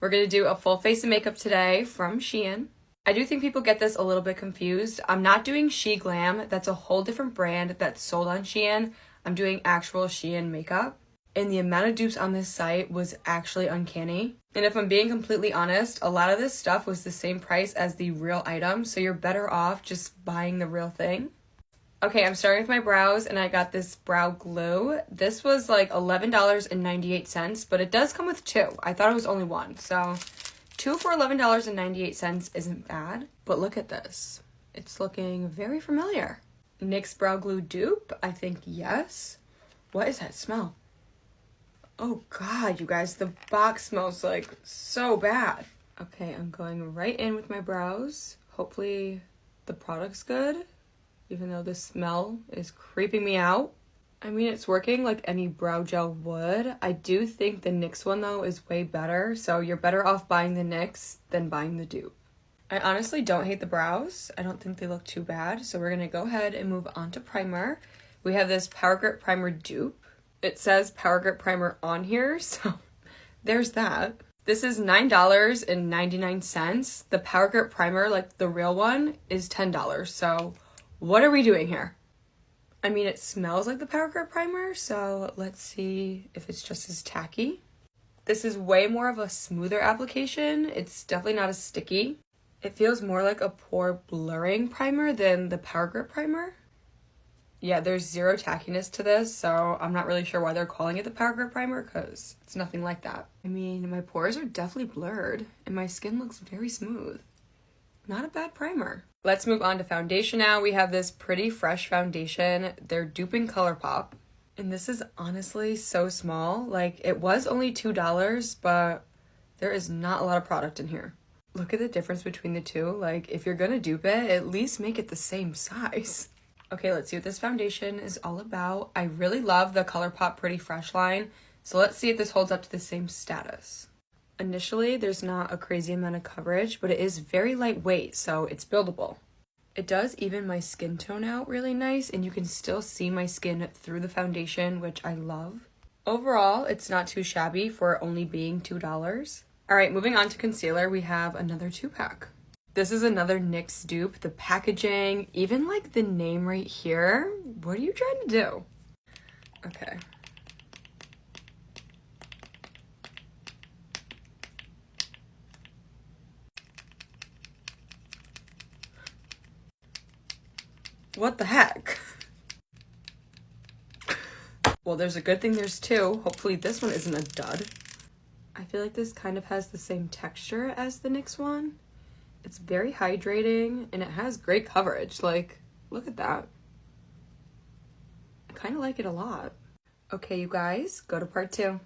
We're gonna do a full face of makeup today from Shein. I do think people get this a little bit confused. I'm not doing She Glam. That's a whole different brand that's sold on Shein. I'm doing actual Shein makeup. And the amount of dupes on this site was actually uncanny. And if I'm being completely honest, a lot of this stuff was the same price as the real item, so you're better off just buying the real thing. Okay, I'm starting with my brows, and I got this brow glue. This was like $11.98, but it does come with two. I thought it was only one, so two for $11.98 isn't bad. But look at this. It's looking very familiar. NYX brow glue dupe? I think yes. What is that smell? Oh god, you guys, the box smells like so bad. Okay, I'm going right in with my brows. Hopefully the product's good, even though the smell is creeping me out. I mean, it's working like any brow gel would. I do think the NYX one though is way better, so you're better off buying the NYX than buying the dupe. I honestly don't hate the brows. I don't think they look too bad, so we're gonna go ahead and move on to primer. We have this Power Grip Primer dupe. It says Power Grip Primer on here, so there's that. This is $9.99. The Power Grip Primer, like the real one, is $10. So what are we doing here? I mean, it smells like the Power Grip Primer, so let's see if it's just as tacky. This is way more of a smoother application. It's definitely not as sticky. It feels more like a pore blurring primer than the Power Grip Primer. Yeah, there's zero tackiness to this, so I'm not really sure why they're calling it the Power Grip Primer, because it's nothing like that. I mean, my pores are definitely blurred, and my skin looks very smooth. Not a bad primer. Let's move on to foundation now. We have this Pretty Fresh foundation. They're duping ColourPop, and this is honestly so small. Like, it was only $2, but there is not a lot of product in here. Look at the difference between the two. Like, if you're gonna dupe it, at least make it the same size. Okay, let's see what this foundation is all about. I really love the ColourPop Pretty Fresh line, so let's see if this holds up to the same status. Initially, there's not a crazy amount of coverage, but it is very lightweight, so it's buildable. It does even my skin tone out really nice, and you can still see my skin through the foundation, which I love. Overall, it's not too shabby for only being $2. All right, moving on to concealer, we have another 2-pack. This is another NYX dupe. The packaging, even like the name right here. What are you trying to do? Okay. What the heck? Well, there's a good thing there's two. Hopefully this one isn't a dud. I feel like this kind of has the same texture as the NYX one. It's very hydrating, and it has great coverage. Like, look at that. I kind of like it a lot. Okay, you guys, go to part 2.